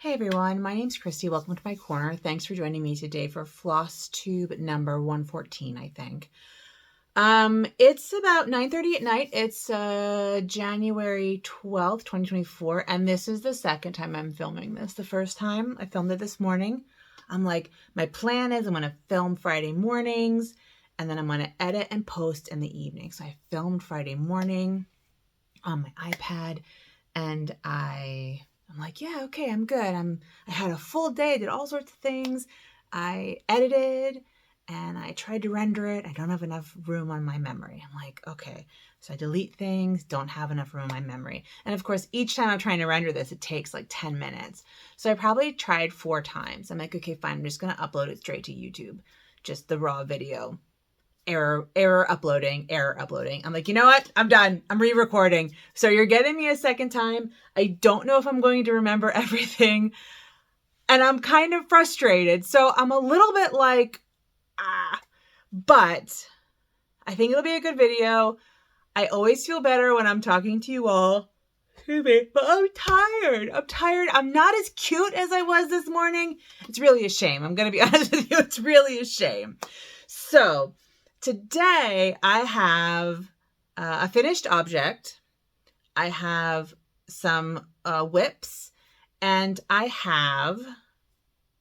Hey everyone, my name's Christy. Welcome to my corner. Thanks for joining me today for Flosstube number 114, I think. It's about 9:30 at night. It's January 12th, 2024, and this is the second time I'm filming this. The first time I filmed it this morning. I'm like, my plan is I'm going to film Friday mornings, and then I'm going to edit and post in the evening. So I filmed Friday morning on my iPad, and I'm like, yeah, okay, I'm good. I had a full day, I did all sorts of things. I edited and I tried to render it. I don't have enough room on my memory. I'm like, okay. So I delete things, don't have enough room on my memory. And of course, each time I'm trying to render this, it takes like 10 minutes. So I probably tried 4 times. I'm like, okay, fine. I'm just going to upload it straight to YouTube. Just the raw video. Error uploading. I'm like, you know what? I'm done. I'm re-recording. So you're getting me a second time. I don't know if I'm going to remember everything. And I'm kind of frustrated. So I'm a little bit like, but I think it'll be a good video. I always feel better when I'm talking to you all. But I'm tired. I'm not as cute as I was this morning. It's really a shame. I'm going to be honest with you. It's really a shame. So today I have a finished object. I have some whips, and I have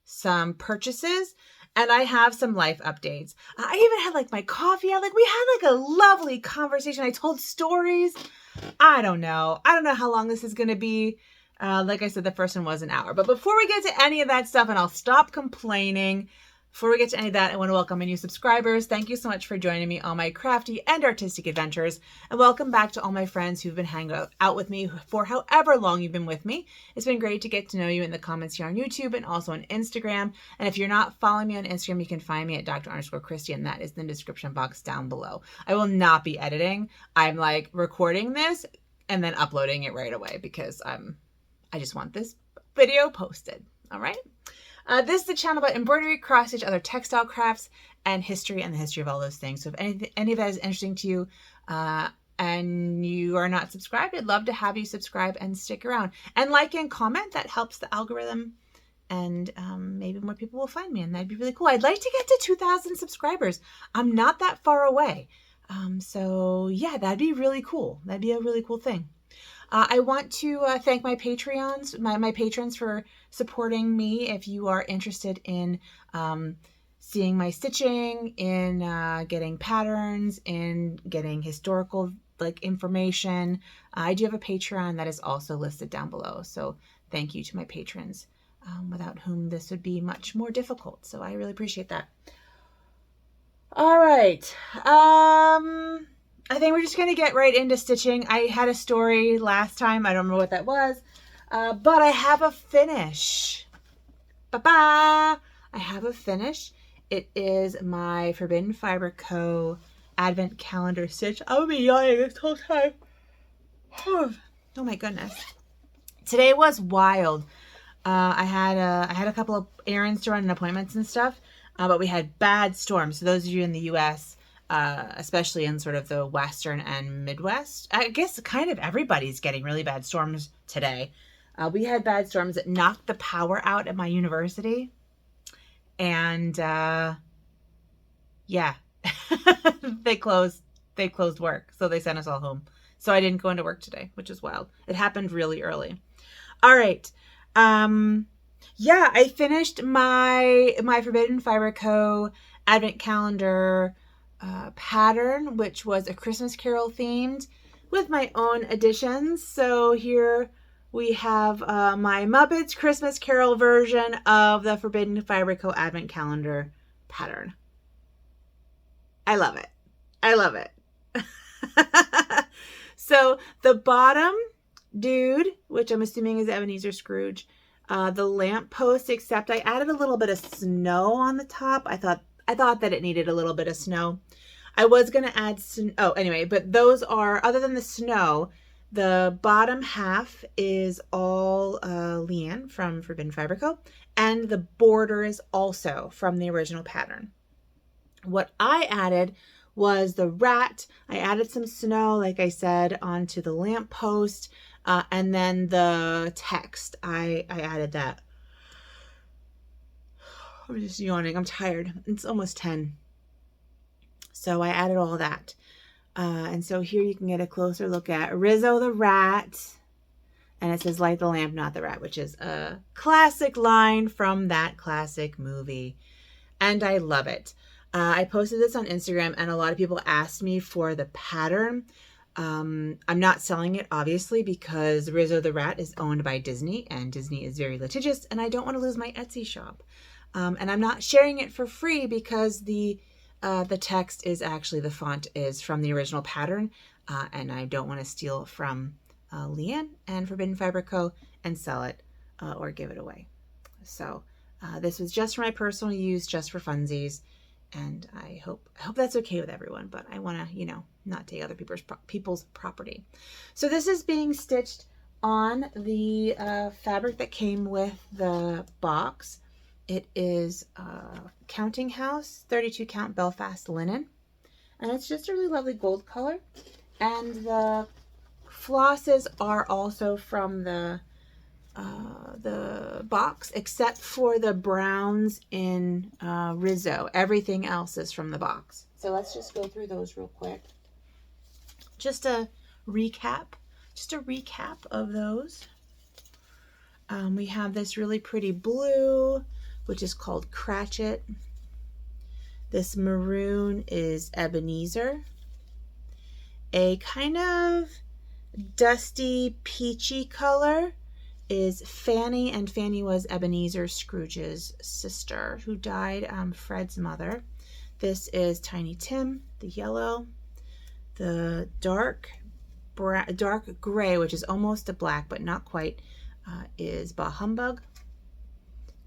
some purchases, and I have some life updates. I even had like my coffee. We had like a lovely conversation. I told stories. I don't know how long this is going to be. Like I said, the first one was an hour. But before we get to any of that stuff, and I'll stop complaining, before we get to any of that, I want to welcome my new subscribers. Thank you so much for joining me on my crafty and artistic adventures. And welcome back to all my friends who've been hanging out with me for however long you've been with me. It's been great to get to know you in the comments here on YouTube and also on Instagram. And if you're not following me on Instagram, you can find me at Dr_Christy, and that is in the description box down below. I will not be editing. I'm like recording this and then uploading it right away because I just want this video posted. All right. This is the channel about embroidery, cross stitch, other textile crafts, and history, and the history of all those things. So if any of that is interesting to you, and you are not subscribed, I'd love to have you subscribe and stick around. And like and comment, that helps the algorithm, and maybe more people will find me, and that'd be really cool. I'd like to get to 2,000 subscribers. I'm not that far away. So yeah, that'd be really cool. That'd be a really cool thing. I want to thank my Patreons, my patrons for supporting me. If you are interested in seeing my stitching, in getting patterns, in getting historical information, I do have a Patreon that is also listed down below. So thank you to my patrons, without whom this would be much more difficult. So I really appreciate that. All right. I think we're just going to get right into stitching. I had a story last time. I don't remember what that was, but I have a finish. I have a finish. It is my Forbidden Fiber Co. Advent Calendar stitch. I would be yawning this whole time. Oh my goodness. Today was wild. I had a couple of errands to run and appointments and stuff, but we had bad storms. So those of you in the U.S., especially in sort of the Western and Midwest. I guess kind of everybody's getting really bad storms today. We had bad storms that knocked the power out at my university. And, yeah, they closed work. So they sent us all home. So I didn't go into work today, which is wild. It happened really early. All right. Yeah, I finished my Forbidden Fiber Co. Advent Calendar pattern, which was a Christmas Carol themed with my own additions. So here we have my Muppets Christmas Carol version of the Forbidden Fiber Co. Advent Calendar pattern. I love it. So the bottom dude, which I'm assuming is Ebenezer Scrooge, the lamp post, except I added a little bit of snow on the top. I thought that it needed a little bit of snow. I was going to add anyway, but those are, other than the snow, the bottom half is all Leanne from Forbidden Fiber Co. And the border is also from the original pattern. What I added was the rat. I added some snow, like I said, onto the lamp post. And then the text, I added that I'm just yawning. I'm tired. It's almost 10. So I added all that. And so here you can get a closer look at Rizzo the rat. And it says light the lamp, not the rat, which is a classic line from that classic movie. And I love it. I posted this on Instagram and a lot of people asked me for the pattern. I'm not selling it, obviously, because Rizzo the rat is owned by Disney and Disney is very litigious and I don't want to lose my Etsy shop. And I'm not sharing it for free because the text is actually, the font is from the original pattern. And I don't want to steal from Leanne and Forbidden Fiber Co. and sell it or give it away. So this was just for my personal use, just for funsies. And I hope that's okay with everyone, but I want to, you know, not take other people's property. So this is being stitched on the fabric that came with the box. It is Counting House 32 count Belfast linen, and it's just a really lovely gold color. And the flosses are also from the box, except for the browns in Rizzo. Everything else is from the box. So let's just go through those real quick. Just a recap of those. We have this really pretty blue, which is called Cratchit. This maroon is Ebenezer. A kind of dusty peachy color is Fanny, and Fanny was Ebenezer Scrooge's sister who died, Fred's mother. This is Tiny Tim, the yellow. The dark gray, which is almost a black but not quite, is Bah Humbug.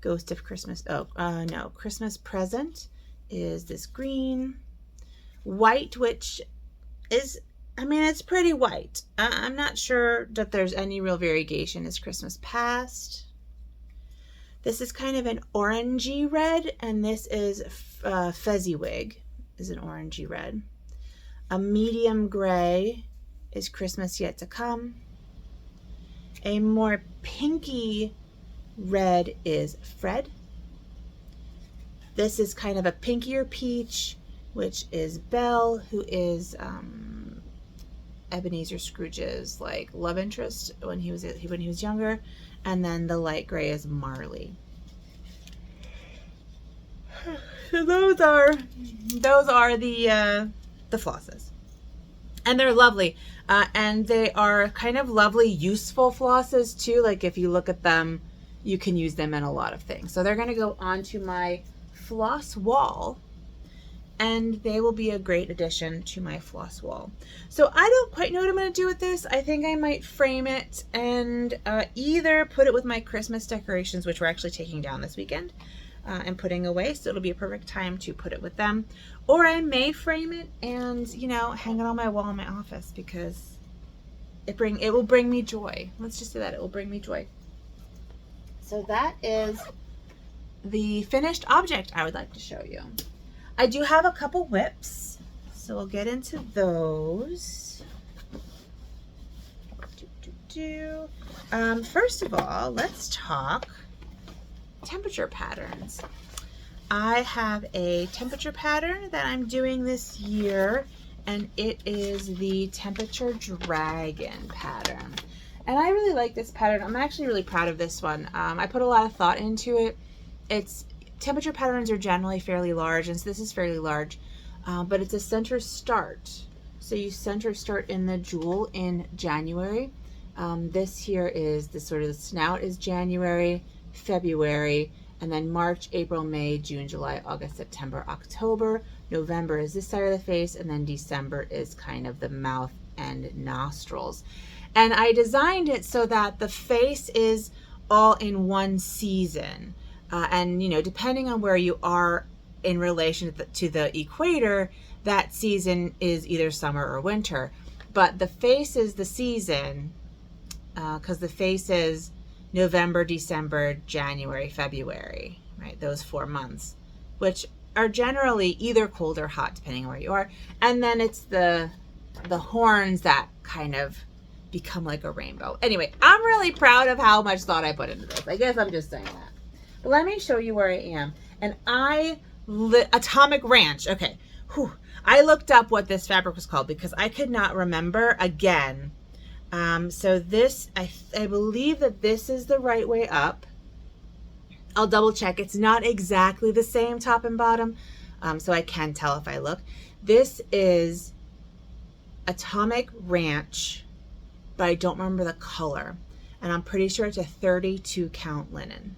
Ghost of Christmas, Christmas Present is this green. White, which is, I mean, it's pretty white. I'm not sure that there's any real variegation, is Christmas Past. This is kind of an orangey red, and this is Fezziwig, is an orangey red. A medium gray is Christmas Yet to Come. A more pinky red is Fred. This is kind of a pinkier peach, which is Belle, who is Ebenezer Scrooge's like love interest when he was younger. And then the light gray is Marley. So those are the flosses, and they're lovely, and they are kind of lovely, useful flosses too. Like if you look at them, you can use them in a lot of things. So they're going to go onto my floss wall, and they will be a great addition to my floss wall. So I don't quite know what I'm going to do with this. I think I might frame it and either put it with my Christmas decorations, which we're actually taking down this weekend, and putting away, so it'll be a perfect time to put it with them. Or I may frame it and, you know, hang it on my wall in my office, because it will bring me joy. Let's just say that it will bring me joy. So that is the finished object I would like to show you. I do have a couple whips, so we'll get into those. First of all, let's talk temperature patterns. I have a temperature pattern that I'm doing this year, and it is the Temperature Dragon pattern. And I really like this pattern. I'm actually really proud of this one. I put a lot of thought into it. Temperature patterns are generally fairly large, and so this is fairly large, but it's a center start. So you center start in the jewel in January. This here is the sort of the snout is January, February, and then March, April, May, June, July, August, September, October. November is this side of the face, and then December is kind of the mouth and nostrils. And I designed it so that the face is all in one season. And, you know, depending on where you are in relation to the equator, that season is either summer or winter. But the face is the season, because the face is November, December, January, February, right? Those 4 months, which are generally either cold or hot, depending on where you are. And then it's the horns that kind of become like a rainbow. Anyway, I'm really proud of how much thought I put into this. I guess I'm just saying that. But let me show you where I am. And Atomic Ranch. Okay. Whew. I looked up what this fabric was called because I could not remember again. So this, I believe that this is the right way up. I'll double check. It's not exactly the same top and bottom, so I can tell if I look. This is Atomic Ranch, but I don't remember the color. And I'm pretty sure it's a 32 count linen.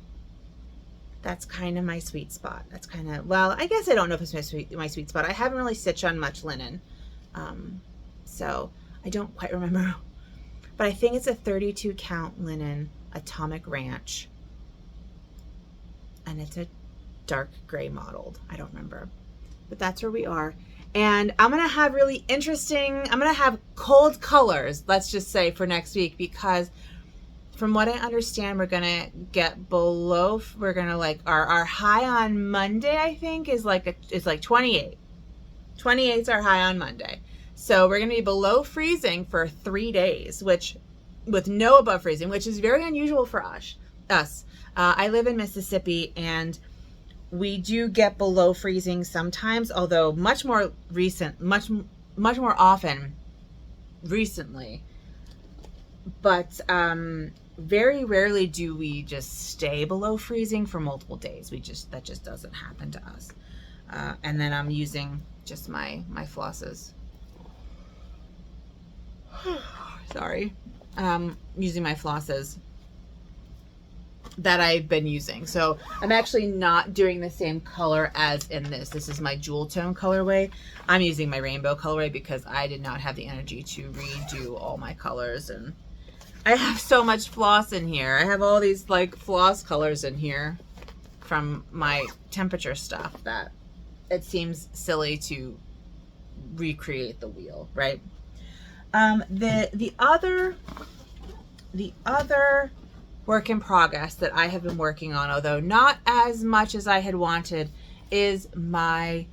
That's kind of my sweet spot. That's kind of, well, I guess I don't know if it's my sweet spot. I haven't really stitched on much linen. So I don't quite remember, but I think it's a 32 count linen Atomic Ranch. And it's a dark gray mottled. I don't remember, but that's where we are. And I'm going to have really interesting, I'm going to have cold colors, let's just say, for next week, because from what I understand, we're going to get below, we're going to like, our high on Monday, I think, is like, it's like 28. 28 is our high on Monday. So we're going to be below freezing for 3 days, which, with no above freezing, which is very unusual for us. I live in Mississippi, and we do get below freezing sometimes, although much more more often recently. But very rarely do we just stay below freezing for multiple days. That just doesn't happen to us. And then I'm using just my flosses. Sorry. Using my flosses that I've been using. So I'm actually not doing the same color as in this. This is my jewel tone colorway. I'm using my rainbow colorway because I did not have the energy to redo all my colors, and I have so much floss in here. I have all these like floss colors in here from my temperature stuff that it seems silly to recreate the wheel, right? The other work in progress that I have been working on, although not as much as I had wanted, is my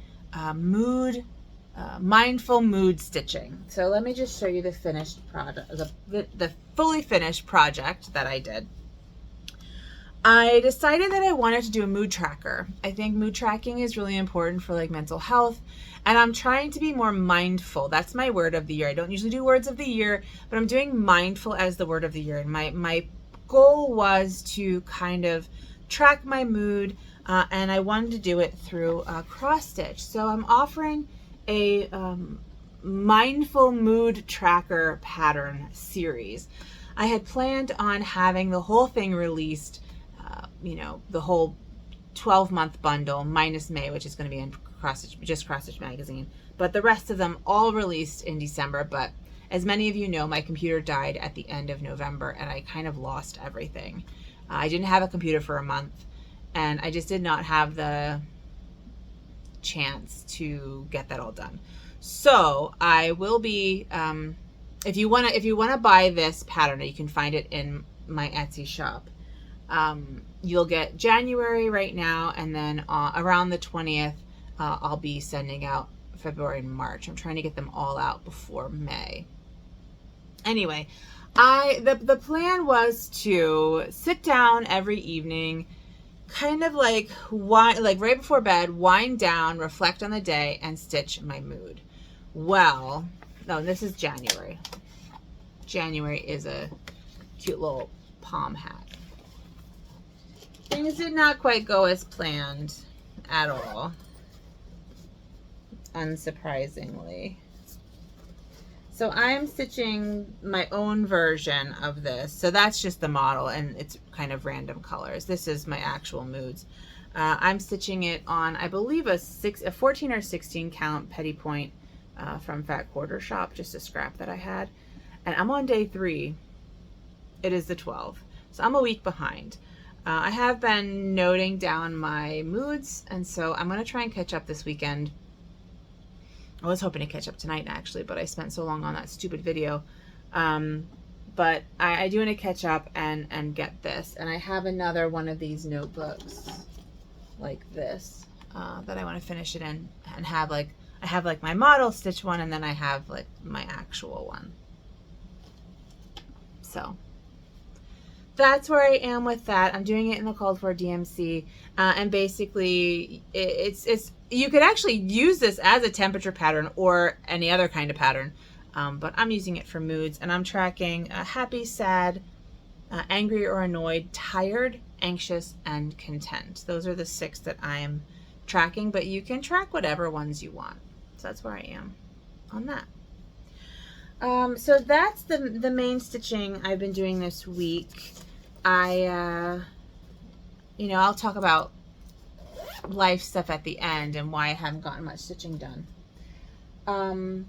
mindful mood stitching. So let me just show you the finished product, the fully finished project that I did. I decided that I wanted to do a mood tracker. I think mood tracking is really important for like mental health, and I'm trying to be more mindful. That's my word of the year. I don't usually do words of the year, but I'm doing mindful as the word of the year. And my goal was to kind of track my mood, and I wanted to do it through cross stitch. So I'm offering a mindful mood tracker pattern series. I had planned on having the whole thing released, the whole 12-month bundle minus May, which is going to be in cross stitch magazine, but the rest of them all released in December. But as many of you know, my computer died at the end of November, and I kind of lost everything. I didn't have a computer for a month, and I just did not have the chance to get that all done. So I will be, if you wanna buy this pattern, you can find it in my Etsy shop. You'll get January right now, and then around the 20th, I'll be sending out February and March. I'm trying to get them all out before May. Anyway, the plan was to sit down every evening, kind of like right before bed, wind down, reflect on the day, and stitch my mood. Well, no, this is January. January is a cute little palm hat. Things did not quite go as planned at all, unsurprisingly. So I'm stitching my own version of this. So that's just the model, and it's kind of random colors. This is my actual moods. I'm stitching it on, I believe, a 14 or 16 count petty point from Fat Quarter Shop, just a scrap that I had. And I'm on day 3. It is the 12th. So I'm a week behind. I have been noting down my moods, and so I'm going to try and catch up this weekend. I was hoping to catch up tonight, actually, but I spent so long on that stupid video. But I do want to catch up and get this. And I have another one of these notebooks like this that I want to finish it in and have like, I have like my model stitch one, and then I have like my actual one. So that's where I am with that. I'm doing it in the called for DMC, and basically it's you could actually use this as a temperature pattern or any other kind of pattern, but I'm using it for moods, and I'm tracking happy, sad, angry or annoyed, tired, anxious, and content. Those are the 6 that I'm tracking, but you can track whatever ones you want. So that's where I am on that. So that's the main stitching I've been doing this week. I'll talk about life stuff at the end and why I haven't gotten much stitching done. Oh,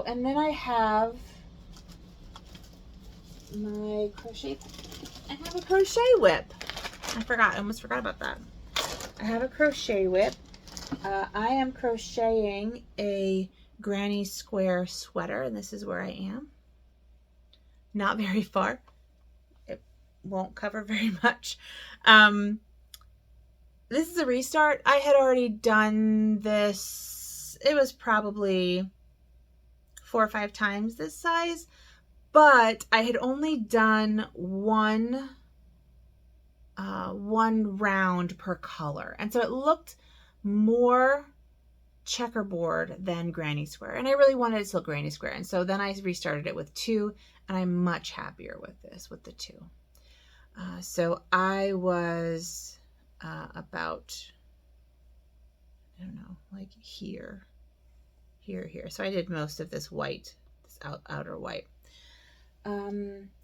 and then I have my crochet. I have a crochet whip. I almost forgot about that. I have a crochet whip. I am crocheting a granny square sweater, and this is where I am. Not very far. It won't cover very much. This is a restart. I had already done this. It was probably 4 or 5 times this size, but I had only done one round per color, and so it looked more checkerboard than granny square, and I really wanted it still granny square, and so then I restarted it with 2, and I'm much happier with this, with the 2. So I was about, I don't know, like here. So I did most of this white, this outer white.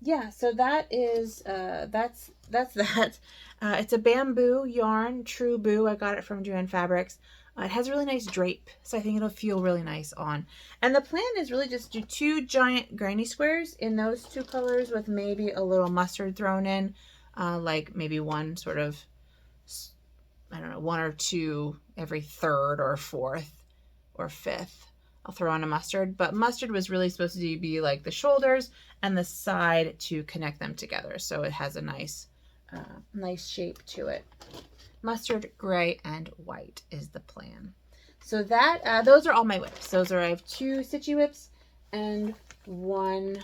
Yeah, so that is that's that. It's a bamboo yarn, True Boo. I got it from Joann Fabrics. It has a really nice drape, so I think it'll feel really nice on. And the plan is really just do 2 giant granny squares in those 2 colors with maybe a little mustard thrown in, like maybe one sort of, I don't know, 1 or 2 every 3rd or 4th or 5th. I'll throw on a mustard, but mustard was really supposed to be like the shoulders and the side to connect them together, so it has a nice shape to it. Mustard, gray, and white is the plan. So that those are all my whips. I have 2 stitchy whips and 1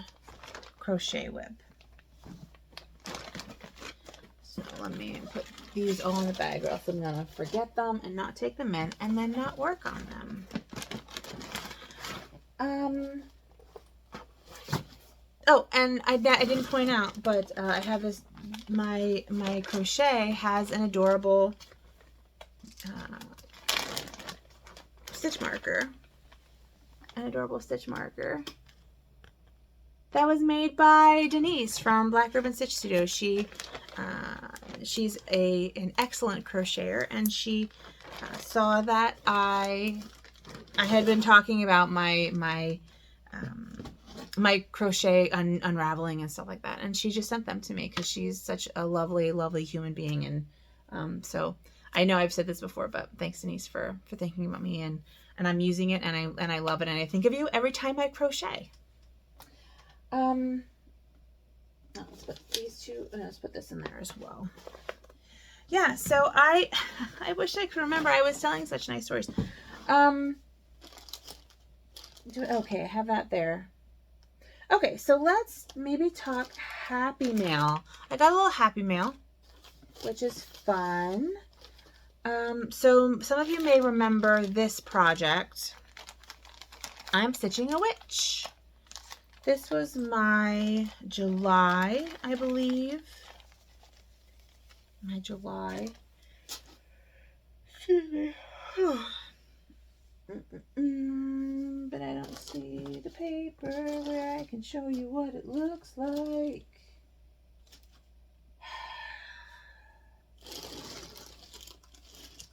crochet whip. So let me put these all in the bag, or else I'm gonna forget them and not take them in and then not work on them. Oh, and I didn't point out, but I have this, my crochet has an adorable stitch marker. An adorable stitch marker that was made by Denise from Black Ribbon Stitch Studio. She's an excellent crocheter, and she saw that I had been talking about my crochet unraveling and stuff like that, and she just sent them to me because she's such a lovely human being. And so I know I've said this before, but thanks, Denise, for thinking about me, and I'm using it, and I love it, and I think of you every time I crochet. Let's put these 2, let's put this in there as well. Yeah, so I wish I could remember. I was telling such nice stories. Okay, I have that there. Okay, so let's maybe talk Happy Mail. I got a little Happy Mail, which is fun. So some of you may remember this project. I'm stitching a witch. This was my July, I believe. My July. Excuse me. But I don't see the paper where I can show you what it looks like.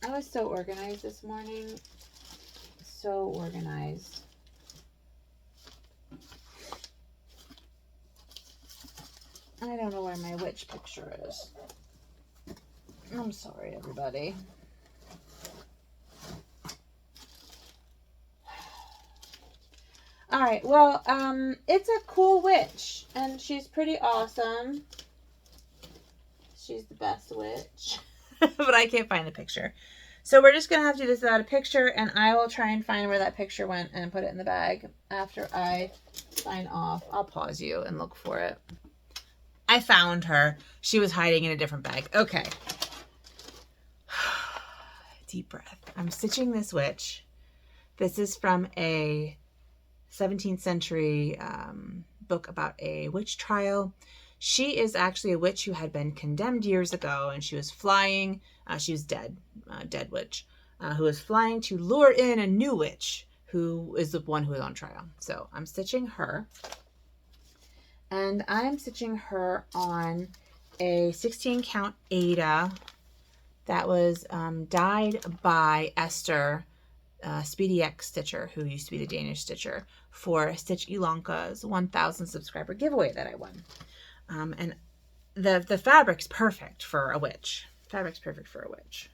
I was so organized this morning. So organized. I don't know where my witch picture is. I'm sorry, everybody. All right, well, it's a cool witch, and she's pretty awesome. She's the best witch. But I can't find the picture. So we're just going to have to do this without a picture, and I will try and find where that picture went and put it in the bag after I sign off. I'll pause you and look for it. I found her. She was hiding in a different bag. Okay. Deep breath. I'm stitching this witch. This is from a 17th century book about a witch trial. She is actually a witch who had been condemned years ago, and she was flying. She was dead, dead witch, who was flying to lure in a new witch who is the one who is on trial. So I'm stitching her. And I'm stitching her on a 16 count Aida that was dyed by Esther, Speedy X Stitcher, who used to be the Danish stitcher, for Stitch Ilanka's 1,000 subscriber giveaway that I won. And the fabric's perfect for a witch. Fabric's perfect for a witch.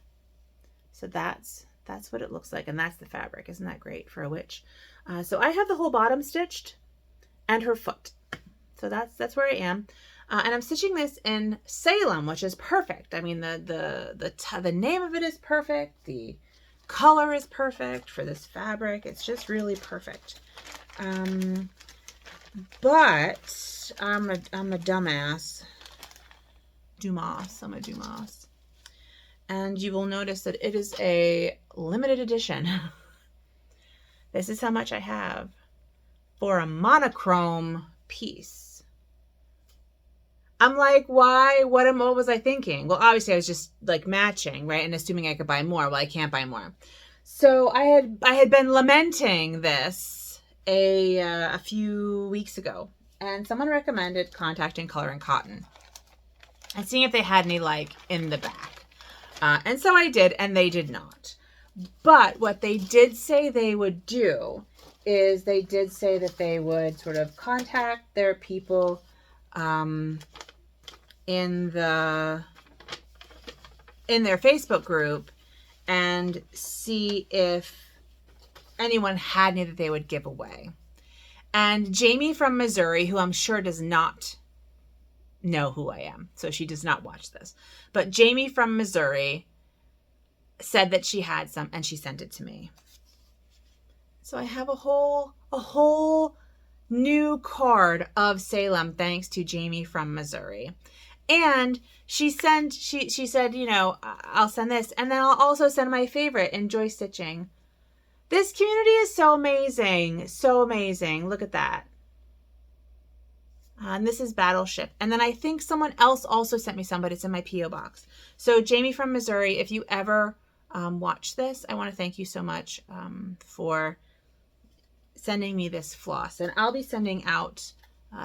So that's what it looks like, and that's the fabric. Isn't that great for a witch? So I have the whole bottom stitched and her foot. So that's where I am. And I'm stitching this in Salem, which is perfect. I mean, the name of it is perfect. The color is perfect for this fabric. It's just really perfect. But I'm a dumbass. I'm a Dumas. And you will notice that it is a limited edition. This is how much I have for a monochrome piece. I'm like, why? What was I thinking? Well, obviously I was just like matching, right? And assuming I could buy more. Well, I can't buy more. So I had been lamenting this a few weeks ago, and someone recommended contacting Color and Cotton and seeing if they had any like in the back. And so I did, and they did not. But what they did say they would do is they did say that they would sort of contact their people in their Facebook group and see if anyone had any that they would give away. And Jamie from Missouri, who I'm sure does not know who I am, so she does not watch this, but Jamie from Missouri said that she had some and she sent it to me. So I have a whole new card of Salem thanks to Jamie from Missouri. And she said, you know, I'll send this, and then I'll also send my favorite, Enjoy Stitching. This community is so amazing. So amazing. Look at that. And this is Battleship. And then I think someone else also sent me some, but it's in my P.O. box. So Jamie from Missouri, if you ever watch this, I want to thank you so much for sending me this floss. And I'll be sending out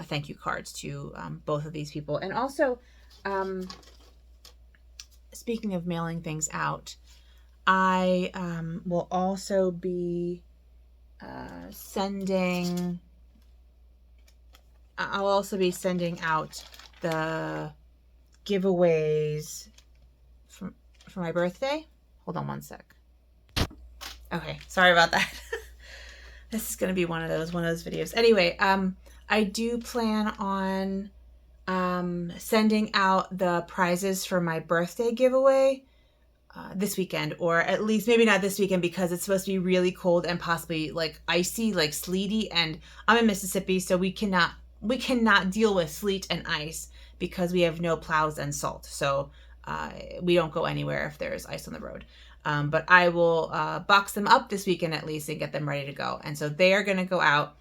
thank you cards to both of these people. And also, speaking of mailing things out, I will also be sending out the giveaways for my birthday. Hold on one sec. Okay, sorry about that. This is going to be one of those videos. Anyway, I do plan on sending out the prizes for my birthday giveaway this weekend, or at least maybe not this weekend because it's supposed to be really cold and possibly like icy, like sleety, and I'm in Mississippi, so we cannot deal with sleet and ice because we have no plows and salt. So we don't go anywhere if there's ice on the road. But I will box them up this weekend at least and get them ready to go. And so they are going to go out.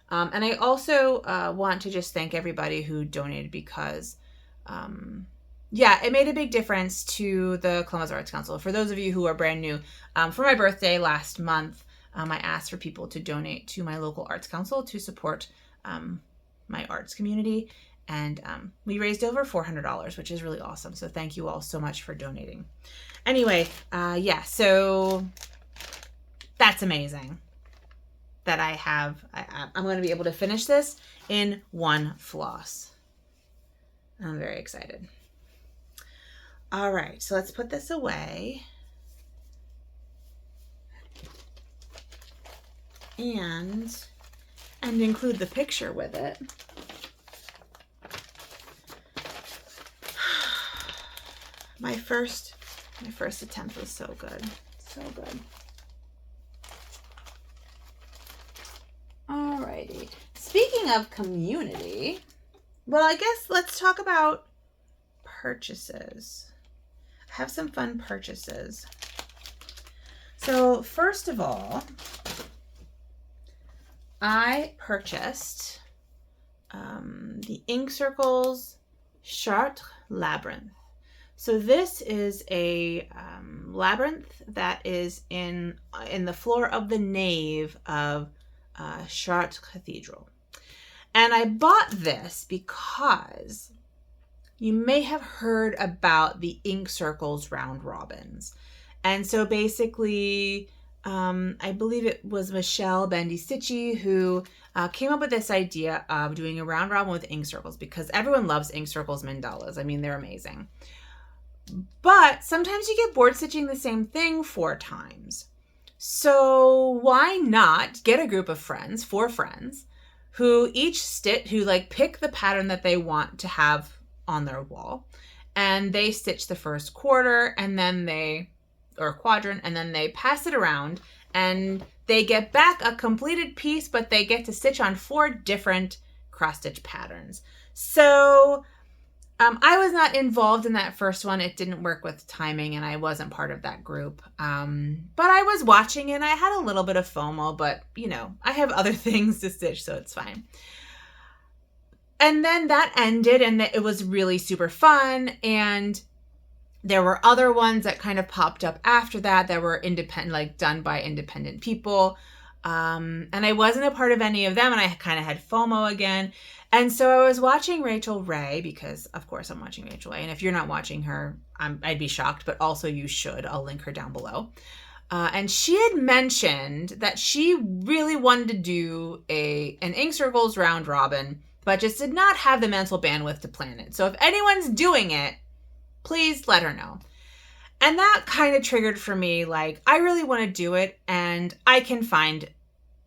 And I also want to just thank everybody who donated because, yeah, it made a big difference to the Columbus Arts Council. For those of you who are brand new, for my birthday last month, I asked for people to donate to my local arts council to support my arts community. And we raised over $400, which is really awesome. So thank you all so much for donating. Anyway, yeah, so that's amazing that I'm going to be able to finish this in one floss. I'm very excited. All right, so let's put this away. And include the picture with it. My first attempt was so good. So good. Alrighty. Speaking of community, Well, I guess let's talk about purchases. I have some fun purchases. So first of all, I purchased the Ink Circles Chartres Labyrinth. So this is a labyrinth that is in the floor of the nave of Chartres Cathedral. And I bought this because you may have heard about the Ink Circles round robins. And so basically, I believe it was Michelle Bendy-Stitchy who came up with this idea of doing a round robin with ink circles, because everyone loves Ink Circles mandalas. I mean, they're amazing. But sometimes you get bored stitching the same thing 4 times. So why not get a group of friends, 4 friends, who each pick the pattern that they want to have on their wall, and they stitch the first quarter or quadrant, and then they pass it around, and they get back a completed piece, but they get to stitch on 4 different cross stitch patterns. So I was not involved in that first one. It didn't work with timing, and I wasn't part of that group. But I was watching, and I had a little bit of FOMO, but I have other things to stitch, so it's fine. And then that ended, and it was really super fun. And there were other ones that kind of popped up after that were independent, done by independent people. And I wasn't a part of any of them, and I kind of had FOMO again. And so I was watching Rachel Ray, because of course I'm watching Rachel Ray. And if you're not watching her, I'd be shocked, but also you should. I'll link her down below. And she had mentioned that she really wanted to do an Ink Circles round robin, but just did not have the mental bandwidth to plan it. So if anyone's doing it, please let her know. And that kind of triggered for me, I really want to do it, and I can find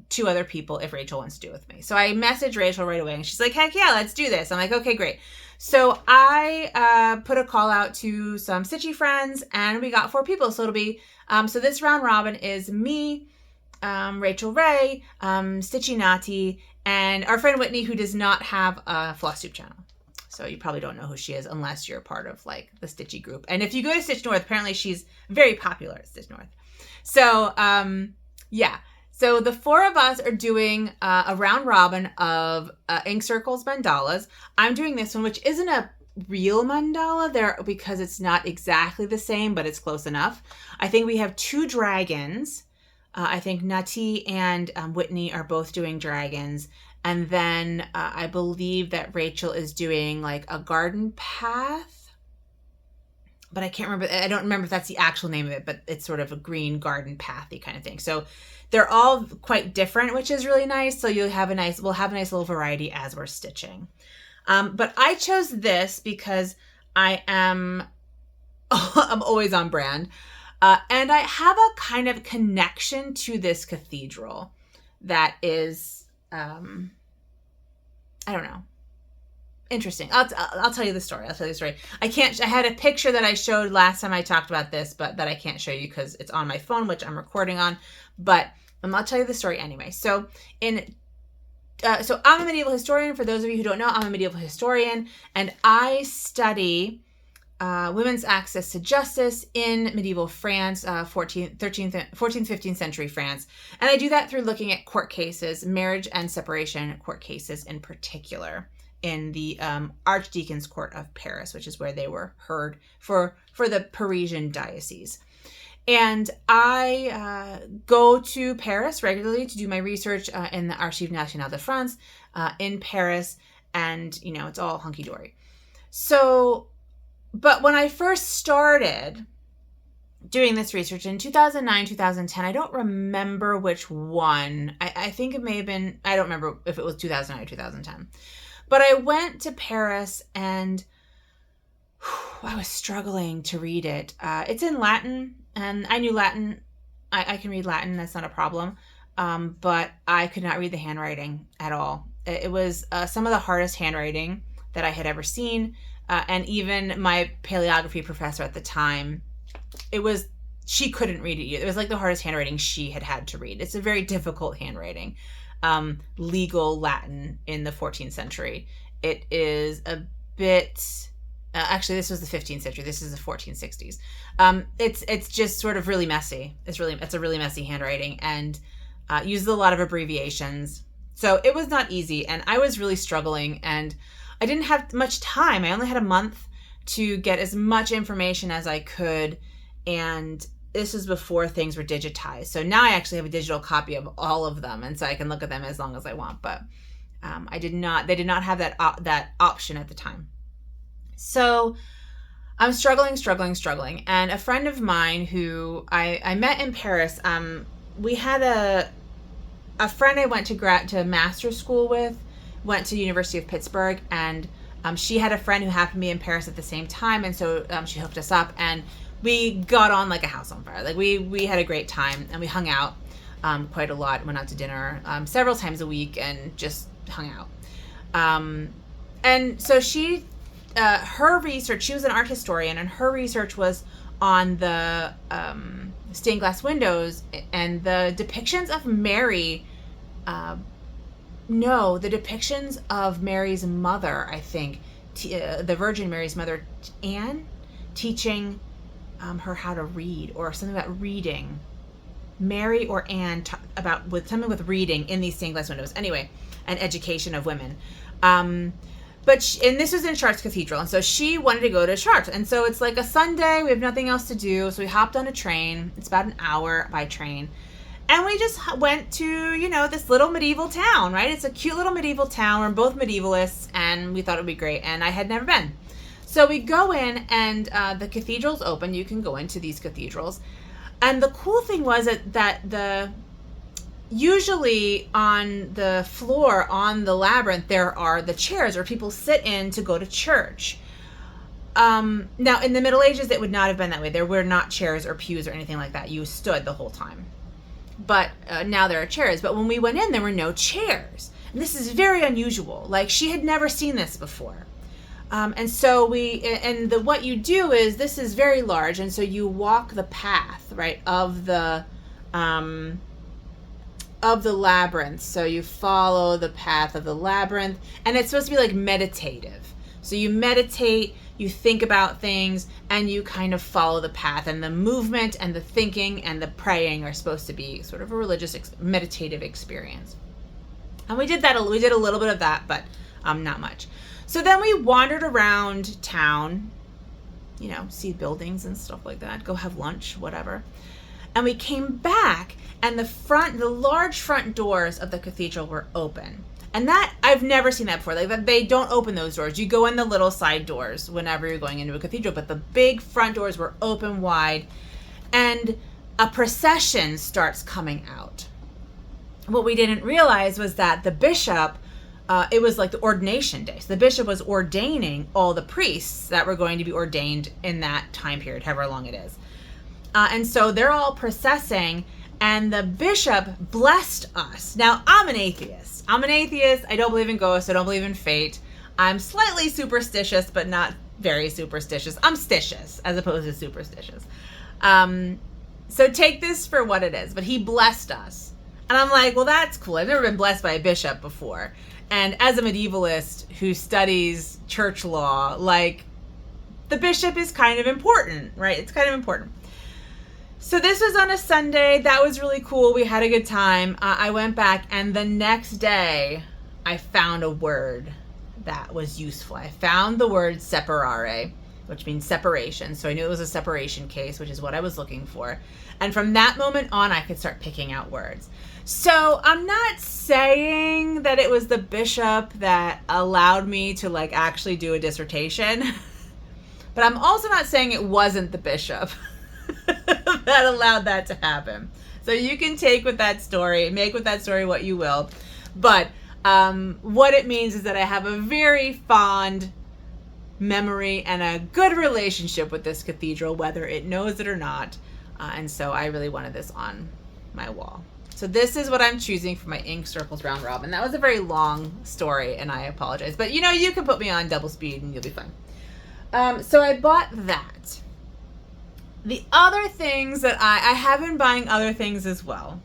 2 other people if Rachel wants to do it with me. So I messaged Rachel right away, and she's like, heck yeah, let's do this. I'm like, okay, great. So I put a call out to some stitchy friends, and we got 4 people. So it'll be, so this round robin is me, Rachel Ray, Stitchy Nati, and our friend Whitney, who does not have a Flosstube channel. So you probably don't know who she is unless you're part of the Stitchy group. And if you go to Stitch North, apparently she's very popular at Stitch North. So yeah. So the 4 of us are doing a round robin of Ink Circles mandalas. I'm doing this one, which isn't a real mandala there because it's not exactly the same, but it's close enough. I think we have 2 dragons. I think Nati and Whitney are both doing dragons. And then I believe that Rachel is doing a garden path. But I can't remember. I don't remember if that's the actual name of it, but it's sort of a green garden pathy kind of thing. So they're all quite different, which is really nice. So we'll have a nice little variety as we're stitching. But I chose this because I'm always on brand. And I have a kind of connection to this cathedral that is, I don't know, interesting. I'll tell you the story. I had a picture that I showed last time I talked about this, but that I can't show you because it's on my phone, which I'm recording on. But I'll tell you the story anyway. So so I'm a medieval historian. For those of you who don't know, I'm a medieval historian, and I study women's access to justice in medieval France, 14th, 15th century France. And I do that through looking at court cases, marriage and separation court cases in particular, in the Archdeacon's Court of Paris, which is where they were heard for the Parisian diocese. And I go to Paris regularly to do my research in the Archives Nationales de France in Paris, and, it's all hunky-dory. So, but when I first started doing this research in 2009, 2010, I don't remember which one. I think it may have been, I don't remember if it was 2009 or 2010. But I went to Paris, and I was struggling to read it. It's in Latin, and I knew Latin. I can read Latin. That's not a problem. But I could not read the handwriting at all. It was some of the hardest handwriting that I had ever seen. And even my paleography professor at the time, she couldn't read it either. It was the hardest handwriting she had to read. It's a very difficult handwriting, legal Latin in the 14th century. It is a bit, actually this was the 15th century. This is the 1460s. It's just sort of really messy. It's a really messy handwriting, and uses a lot of abbreviations. So it was not easy, and I was really struggling, and I didn't have much time. I only had a month to get as much information as I could, and this was before things were digitized. So now I actually have a digital copy of all of them, and so I can look at them as long as I want. But they did not have that option at the time. So I'm struggling. And a friend of mine who I met in Paris, we had a friend I went to master's school with, went to the University of Pittsburgh, and she had a friend who happened to be in Paris at the same time, and so she hooked us up, and we got on like a house on fire. Like we had a great time, and we hung out quite a lot, went out to dinner several times a week, and just hung out. And so her research, she was an art historian, and her research was on the stained glass windows and the depictions of Mary. The depictions of Mary's mother, I think, the Virgin Mary's mother, Anne, teaching her how to read, or something about reading. Mary or Anne something with reading in these stained glass windows. Anyway, and education of women. And this was in Chartres Cathedral, and so she wanted to go to Chartres, and so it's like a Sunday, we have nothing else to do, so we hopped on a train. It's about an hour by train, and we just went to, this little medieval town, right? It's a cute little medieval town. We're both medievalists, and we thought it would be great, and I had never been. So we go in, and the cathedral's open. You can go into these cathedrals, and the cool thing was that usually on the floor on the labyrinth there are the chairs where people sit in to go to church. Now in the Middle Ages it would not have been that way. There were not chairs or pews or anything like that. You stood the whole time. But now there are chairs. But when we went in, there were no chairs. And this is very unusual. Like, she had never seen this before. And so what you do is, this is very large, and so you walk the path, right, of the labyrinth. So you follow the path of the labyrinth, and it's supposed to be like meditative. So you meditate, you think about things, and you kind of follow the path, and the movement and the thinking and the praying are supposed to be sort of a religious meditative experience. And we did that. We did a little bit of that, but not much. So then we wandered around town, see buildings and stuff like that, go have lunch, whatever. And we came back, and the large front doors of the cathedral were open. And that, I've never seen that before. Like, they don't open those doors. You go in the little side doors whenever you're going into a cathedral, but the big front doors were open wide, and a procession starts coming out. What we didn't realize was that the bishop, it was like the ordination day. So the bishop was ordaining all the priests that were going to be ordained in that time period, however long it is. And so they're all processing, and the bishop blessed us. Now, I'm an atheist. I don't believe in ghosts. I don't believe in fate. I'm slightly superstitious, but not very superstitious. I'm stitious as opposed to superstitious. So take this for what it is. But he blessed us. And I'm like, well, that's cool. I've never been blessed by a bishop before. And as a medievalist who studies church law, like, the bishop is kind of important, right? It's kind of important. So this was on a Sunday. That was really cool. We had a good time. I went back, and the next day I found a word that was useful. I found the word separare, which means separation. So I knew it was a separation case, which is what I was looking for. And from that moment on, I could start picking out words. So I'm not saying that it was the bishop that allowed me to actually do a dissertation, but I'm also not saying it wasn't the bishop that allowed that to happen. So you can make with that story what you will. But what it means is that I have a very fond memory and a good relationship with this cathedral, whether it knows it or not. And so I really wanted this on my wall. So this is what I'm choosing for my ink circles round robin. That was a very long story, and I apologize. But you can put me on double speed and you'll be fine. So I bought that. The other things that I have been buying other things as well.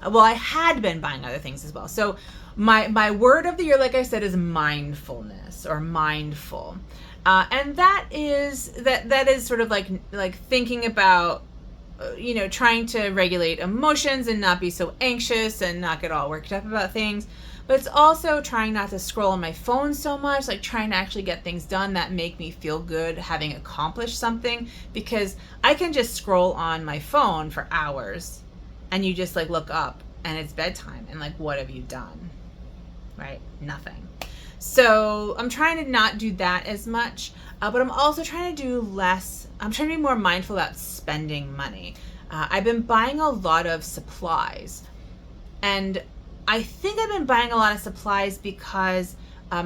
Well, I had been buying other things as well. So my word of the year, like I said, is mindfulness or mindful. And that is sort of like thinking about, you know, trying to regulate emotions and not be so anxious and not get all worked up about things. But it's also trying not to scroll on my phone so much, like trying to actually get things done that make me feel good having accomplished something, because I can just scroll on my phone for hours and you just like look up and it's bedtime and like, what have you done? Right? Nothing. So I'm trying to not do that as much, but I'm also trying to do less. I'm trying to be more mindful about spending money. I've been buying a lot of supplies, and I think I've been buying a lot of supplies because,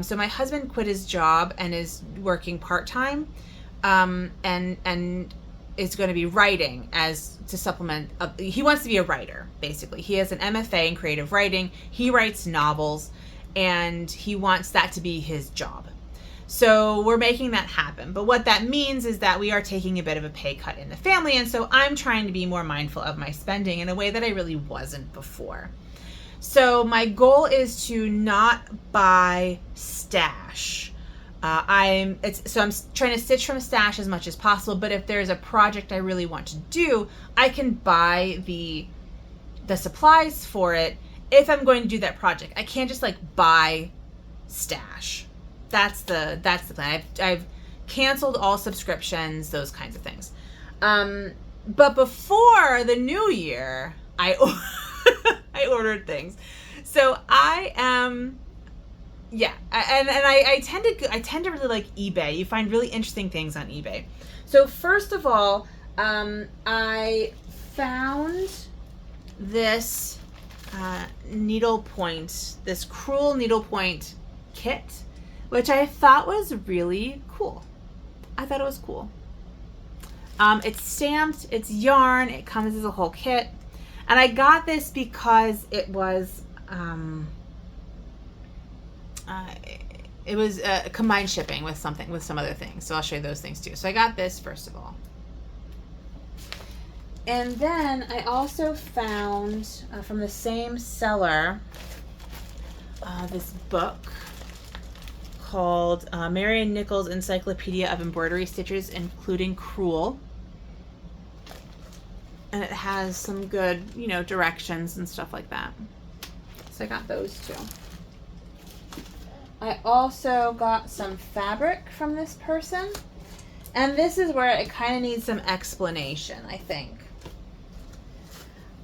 so my husband quit his job and is working part-time, and is going to be writing as to supplement. He wants to be a writer, basically. He has an MFA in creative writing. He writes novels, and he wants that to be his job. So we're making that happen. But what that means is that we are taking a bit of a pay cut in the family, and so I'm trying to be more mindful of my spending in a way that I really wasn't before. So my goal is to not buy stash. I'm trying to stitch from stash as much as possible, but if there's a project I really want to do, I can buy the supplies for it if I'm going to do that project. I can't just like buy stash. That's the plan. I've canceled all subscriptions, those kinds of things. But before the new year, I ordered things. So I am, I tend to really like eBay. You find really interesting things on eBay. So first of all, I found this needlepoint, this crewel needlepoint kit, which I thought was really cool. I thought it was cool. It's stamped, it's yarn, it comes as a whole kit. And I got this because it was combined shipping with some other things. So I'll show you those things too. So I got this first of all. And then I also found from the same seller this book called Marian Nichols' Encyclopedia of Embroidery Stitches, including crewel. And it has some good, you know, directions and stuff like that. So I got those two. I also got some fabric from this person. And this is where it kind of needs some explanation, I think.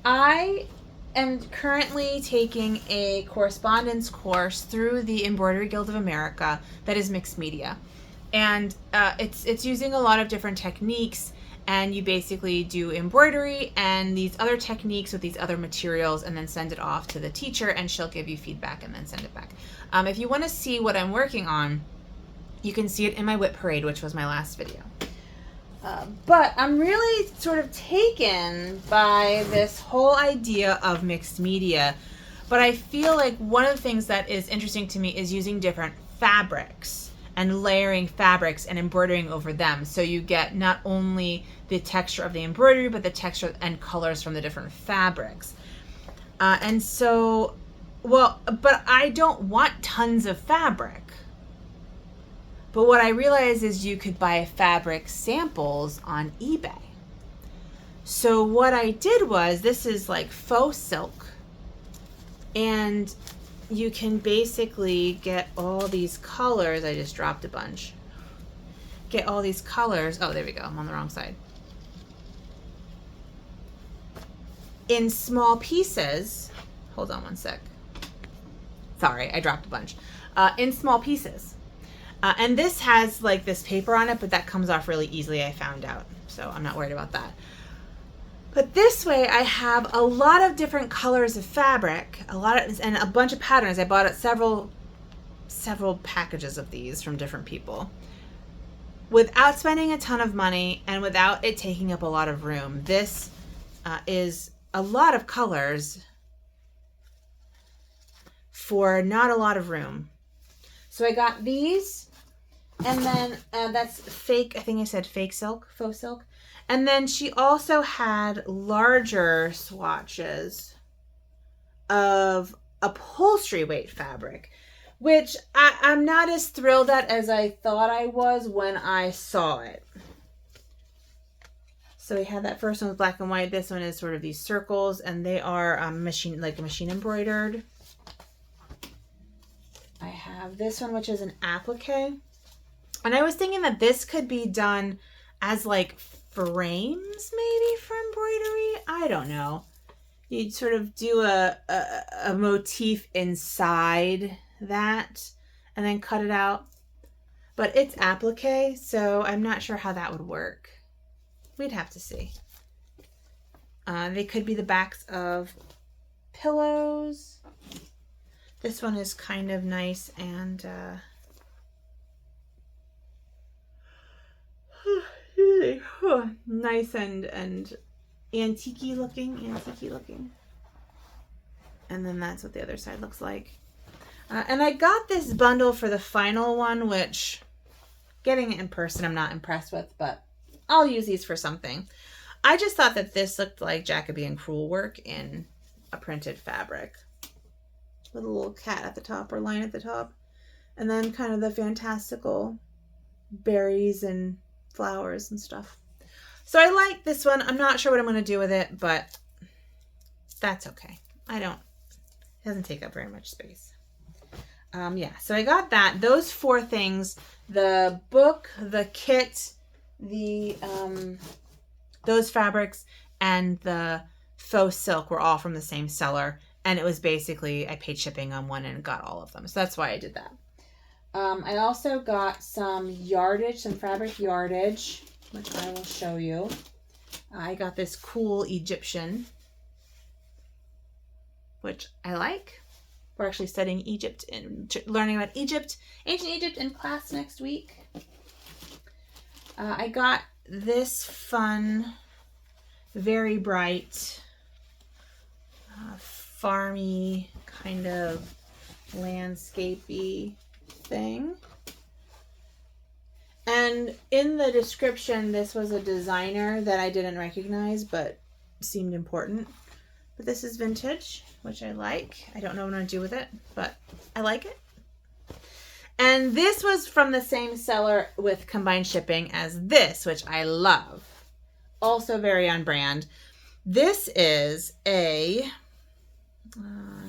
I am currently taking a correspondence course through the Embroidery Guild of America that is mixed media. And it's using a lot of different techniques, and you basically do embroidery and these other techniques with these other materials and then send it off to the teacher, and she'll give you feedback and then send it back. If you want to see what I'm working on, you can see it in my whip parade, which was my last video. But I'm really sort of taken by this whole idea of mixed media. But I feel like one of the things that is interesting to me is using different fabrics and layering fabrics and embroidering over them. So you get not only the texture of the embroidery, but the texture and colors from the different fabrics. But I don't want tons of fabric. But what I realized is you could buy fabric samples on eBay. So what I did was, this is like faux silk, and you can basically get all these colors. I just dropped a bunch. Get all these colors. Oh, there we go. I'm on the wrong side. In small pieces. Hold on one sec. Sorry, I dropped a bunch. In small pieces. And this has like this paper on it, but that comes off really easily, I found out. So I'm not worried about that. But this way I have a lot of different colors of fabric, and a bunch of patterns. I bought several packages of these from different people without spending a ton of money and without it taking up a lot of room. This is a lot of colors for not a lot of room. So I got these. And then that's fake, I think I said fake silk, faux silk. And then she also had larger swatches of upholstery weight fabric, which I'm not as thrilled at as I thought I was when I saw it. So we had that first one with black and white. This one is sort of these circles, and they are machine embroidered. I have this one, which is an applique. And I was thinking that this could be done as like frames maybe for embroidery. I don't know. You'd sort of do a motif inside that and then cut it out. But it's applique, so I'm not sure how that would work. We'd have to see. They could be the backs of pillows. This one is kind of nice and nice and antique-y looking. And then that's what the other side looks like. And I got this bundle for the final one, which getting it in person I'm not impressed with, but I'll use these for something. I just thought that this looked like Jacobean crewel work in a printed fabric. With a little cat at the top or line at the top. And then kind of the fantastical berries and flowers and stuff. So I like this one. I'm not sure what I'm going to do with it, but that's okay. It doesn't take up very much space. Yeah, so I got that. Those 4 things, the book, the kit, those fabrics, and the faux silk were all from the same seller. And it was basically, I paid shipping on one and got all of them. So that's why I did that. I also got some yardage, some fabric yardage, which I will show you. I got this cool Egyptian, which I like. We're actually studying Egypt and learning about Egypt, ancient Egypt in class next week. I got this fun, very bright, farmy kind of landscapey thing. And in the description, this was a designer that I didn't recognize but seemed important. But this is vintage, which I like. I don't know what I'm going to do with it, but I like it. And this was from the same seller with combined shipping as this, which I love. Also very on brand. This is a,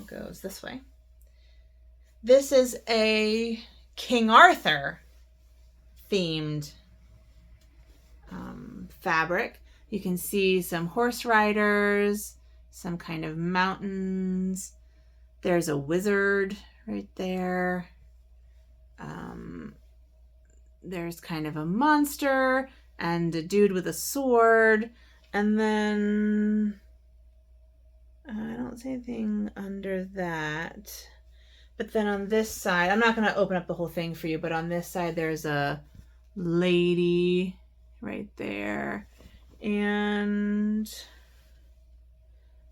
goes this way. This is a King Arthur themed fabric. You can see some horse riders, some kind of mountains. There's a wizard right there. There's kind of a monster and a dude with a sword. And then I don't see anything under that. But then on this side, I'm not going to open up the whole thing for you, but on this side there's a lady right there. And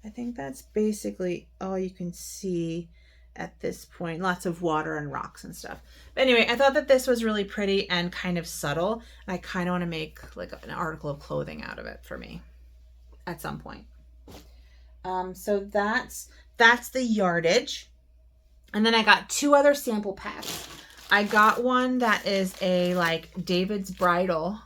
I think that's basically all you can see at this point. Lots of water and rocks and stuff. But anyway, I thought that this was really pretty and kind of subtle. And I kind of want to make like an article of clothing out of it for me at some point. So that's the yardage. And then I got 2 other sample packs. I got one that is a like David's Bridal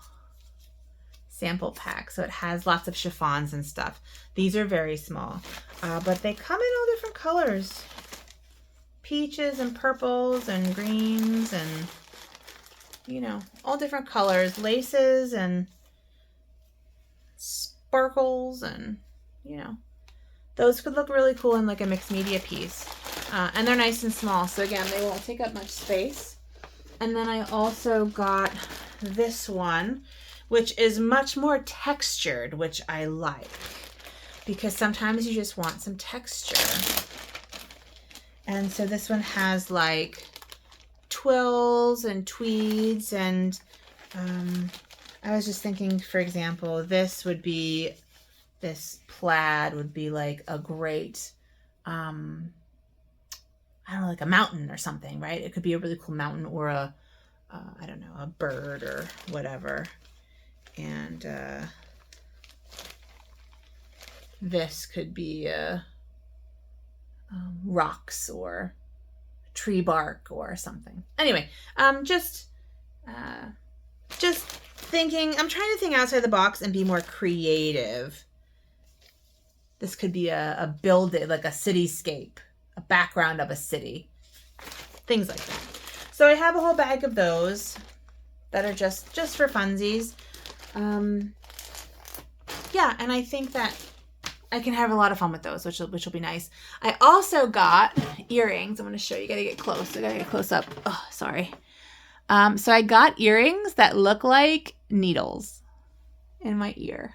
sample pack. So it has lots of chiffons and stuff. These are very small, but they come in all different colors. Peaches and purples and greens and, you know, all different colors. Laces and sparkles and, you know, those could look really cool in like a mixed media piece. And they're nice and small. So again, they won't take up much space. And then I also got this one, which is much more textured, which I like. Because sometimes you just want some texture. And so this one has like twills and tweeds. And I was just thinking, for example, this plaid would be like a great, I don't know, like a mountain or something, right? It could be a really cool mountain or I don't know, a bird or whatever. And this could be rocks or tree bark or something. Anyway, just thinking, I'm trying to think outside the box and be more creative. This could be a building, like a cityscape, a background of a city, things like that. So I have a whole bag of those that are just for funsies. Yeah, and I think that I can have a lot of fun with those, which will be nice. I also got earrings. I'm going to show you. Gotta get close. I gotta get close up. Oh, sorry. So I got earrings that look like needles in my ear.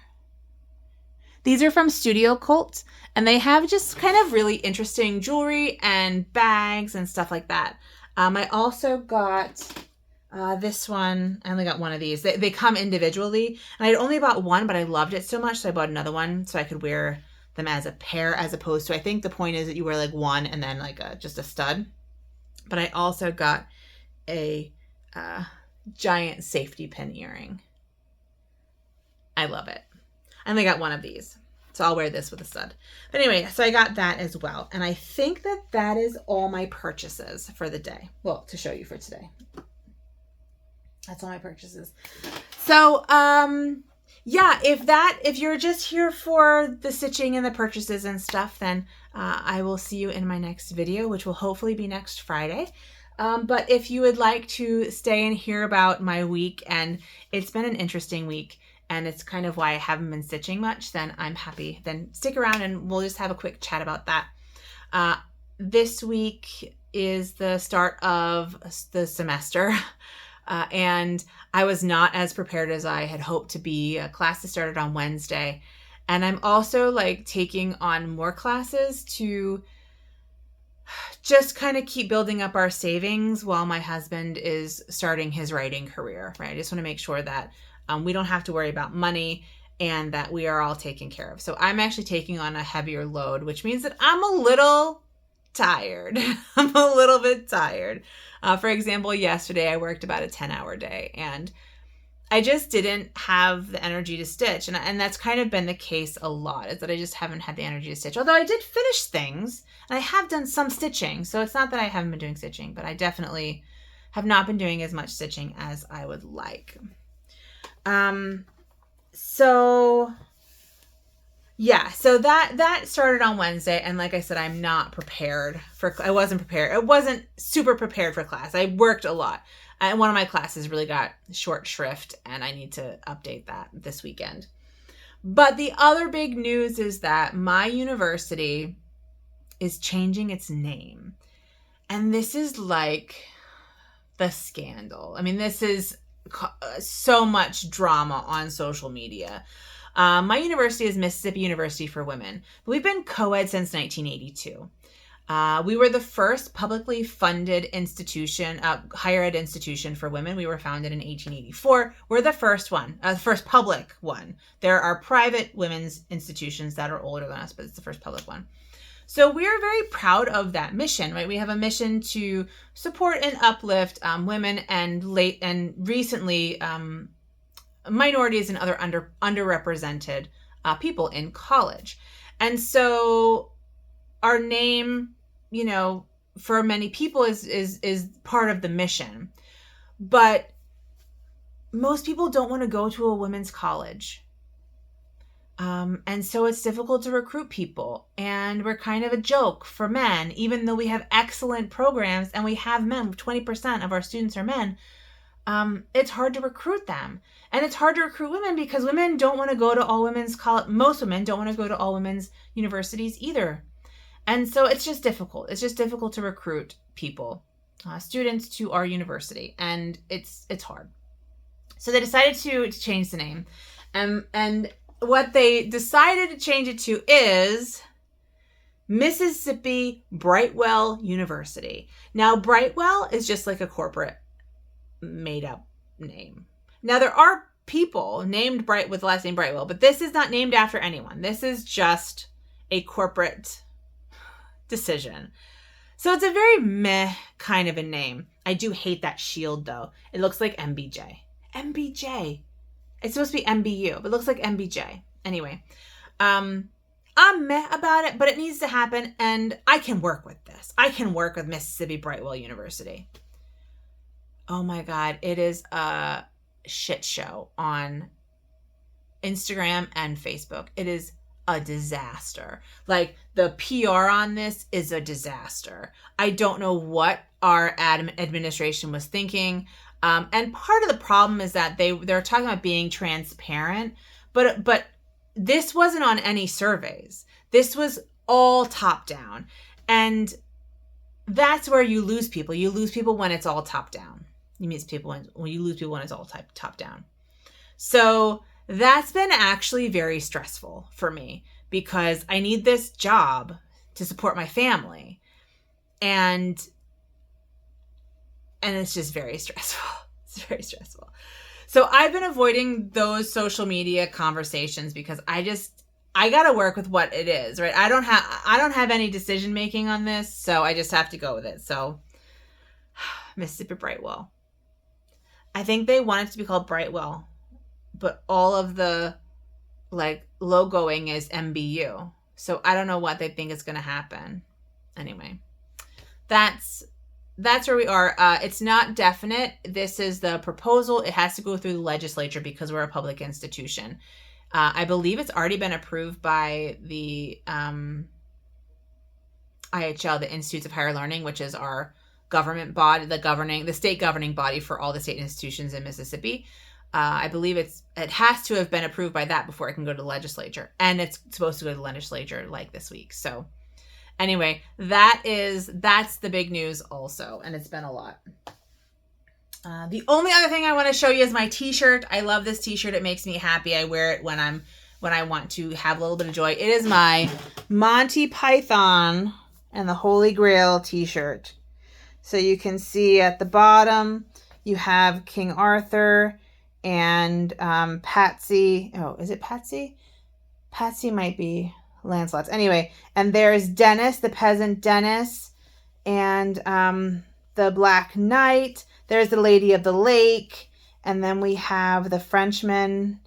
These are from Studio Cult, and they have just kind of really interesting jewelry and bags and stuff like that. I also got this one. I only got one of these. They come individually, and I'd only bought one, but I loved it so much, so I bought another one so I could wear them as a pair, as opposed to, I think the point is that you wear like one and then like just a stud. But I also got a giant safety pin earring. I love it. I only got one of these, so I'll wear this with a stud. But anyway, so I got that as well. And I think that is all my purchases for the day. Well, to show you for today. That's all my purchases. So, yeah, if you're just here for the stitching and the purchases and stuff, then I will see you in my next video, which will hopefully be next Friday. But if you would like to stay and hear about my week, and it's been an interesting week, and it's kind of why I haven't been stitching much, then I'm happy. Then stick around and we'll just have a quick chat about that. This week is the start of the semester, and I was not as prepared as I had hoped to be. Classes started on Wednesday, and I'm also like taking on more classes to just kind of keep building up our savings while my husband is starting his writing career, right? I just want to make sure that we don't have to worry about money and that we are all taken care of. So I'm actually taking on a heavier load, which means that I'm a little tired. I'm a little bit tired. For example, yesterday I worked about a 10-hour day, and I just didn't have the energy to stitch. And that's kind of been the case a lot, is that I just haven't had the energy to stitch. Although I did finish things, and I have done some stitching. So it's not that I haven't been doing stitching, but I definitely have not been doing as much stitching as I would like. So yeah, so that started on Wednesday. And like I said, I'm not prepared I wasn't prepared. I wasn't super prepared for class. I worked a lot. And one of my classes really got short shrift, and I need to update that this weekend. But the other big news is that my university is changing its name. And this is like the scandal. I mean, this is so much drama on social media. My university is Mississippi University for Women. We've been co-ed since 1982. We were the first publicly funded institution, higher ed institution for women. We were founded in 1884. We're the first one, the first public one. There are private women's institutions that are older than us, but it's the first public one. So we're very proud of that mission, right? We have a mission to support and uplift women and recently minorities and other underrepresented people in college. And so our name, you know, for many people is part of the mission. But most people don't want to go to a women's college. And so it's difficult to recruit people. And we're kind of a joke for men, even though we have excellent programs and we have men. 20% of our students are men. It's hard to recruit them. And it's hard to recruit women because women don't want to go to all women's college. Most women don't want to go to all women's universities either. And so it's just difficult. It's just difficult to recruit people, students to our university. And it's hard. So they decided to change the name. And what they decided to change it to is Mississippi Brightwell University. Now, Brightwell is just like a corporate made up name. Now, there are people named with the last name Brightwell, but this is not named after anyone. This is just a corporate decision. So it's a very meh kind of a name. I do hate that shield though. It looks like MBJ. MBJ. It's supposed to be MBU, but it looks like MBJ. Anyway, I'm meh about it, but it needs to happen, and I can work with this. I can work with Mississippi Brightwell University. Oh my God, it is a shit show on Instagram and Facebook. It is a disaster. Like, the PR on this is a disaster. I don't know what our administration was thinking. And part of the problem is that they're talking about being transparent, but this wasn't on any surveys. This was all top down. And that's where you lose people. You lose people when it's all top down. You lose people when you lose people when it's all top down. So that's been actually very stressful for me because I need this job to support my family. And it's just very stressful. It's very stressful. So I've been avoiding those social media conversations because I got to work with what it is, right? I don't have any decision making on this, so I just have to go with it. So Mississippi Brightwell. I think they want it to be called Brightwell, but all of the logoing is MBU. So I don't know what they think is going to happen. Anyway, that's where we are. It's not definite. This is the proposal. It has to go through the legislature because we're a public institution. I believe it's already been approved by the IHL, the Institutes of Higher Learning, which is our government body, the state governing body for all the state institutions in Mississippi. I believe it has to have been approved by that before it can go to the legislature, and it's supposed to go to the legislature this week. So anyway, that's the big news also, and it's been a lot. The only other thing I want to show you is my t-shirt. I love this t-shirt. It makes me happy. I wear it when I want to have a little bit of joy. It is my Monty Python and the Holy Grail t-shirt. So you can see at the bottom, you have King Arthur and Patsy. Oh, is it Patsy? Patsy might be Lancelot's. Anyway, and there's Dennis, the peasant Dennis, and the Black Knight. There's the Lady of the Lake. And then we have the Frenchman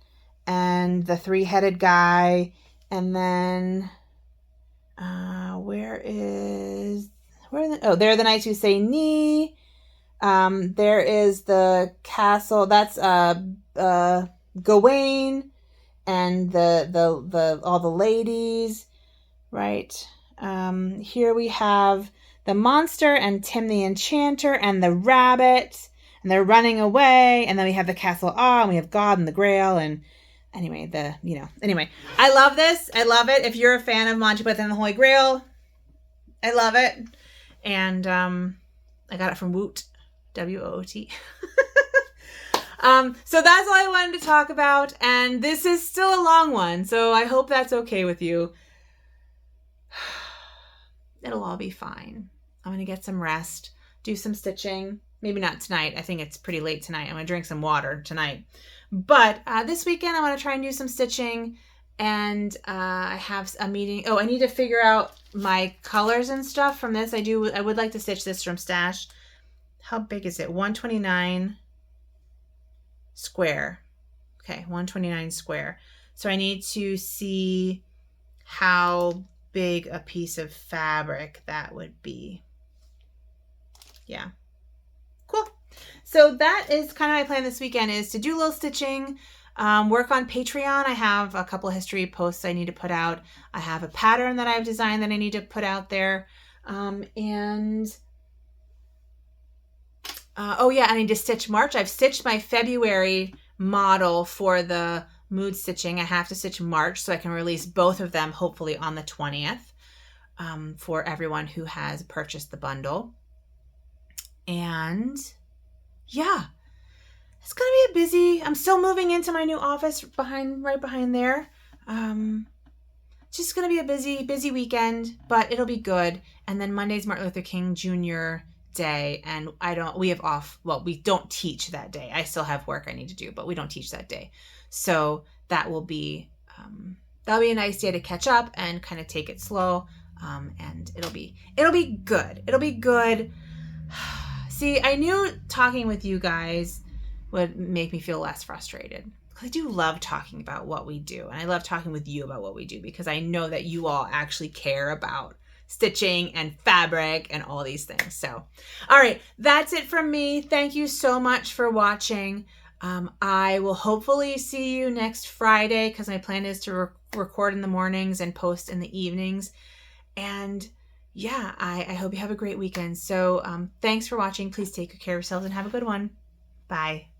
and the three-headed guy. And then there are the knights who say knee. There is the castle. That's Gawain and the all the ladies, right? Here we have the monster and Tim the Enchanter and the rabbit, and they're running away. And then we have the castle and we have God and the Grail. And anyway, I love this. I love it. If you're a fan of Monty Python and the Holy Grail, I love it. And I got it from Woot, WOOT. So that's all I wanted to talk about. And this is still a long one, so I hope that's okay with you. It'll all be fine. I'm going to get some rest, do some stitching. Maybe not tonight. I think it's pretty late tonight. I'm going to drink some water tonight. But this weekend, I'm going to try and do some stitching. And I have a meeting. Oh, I need to figure out my colors and stuff from this. I would like to stitch this from Stash. How big is it? 129 square. Okay, 129 square. So I need to see how big a piece of fabric that would be. Yeah. Cool. So that is kind of my plan this weekend, is to do a little stitching, work on Patreon. I have a couple of history posts I need to put out. I have a pattern that I've designed that I need to put out there. And I need to stitch March. I've stitched my February model for the mood stitching. I have to stitch March so I can release both of them hopefully on the 20th for everyone who has purchased the bundle. And yeah, it's going to be a busy, I'm still moving into my new office right behind there. Just going to be a busy weekend, but it'll be good. And then Monday's Martin Luther King Jr. Day, and we don't teach that day. I still have work I need to do, but we don't teach that day. So that will be, that'll be a nice day to catch up and kind of take it slow. And it'll be good. It'll be good. See, I knew talking with you guys would make me feel less frustrated, I do love talking about what we do. And I love talking with you about what we do because I know that you all actually care about stitching and fabric and all these things. So, all right, that's it from me. Thank you so much for watching. I will hopefully see you next Friday because my plan is to record in the mornings and post in the evenings. And yeah, I hope you have a great weekend. So thanks for watching. Please take good care of yourselves and have a good one. Bye.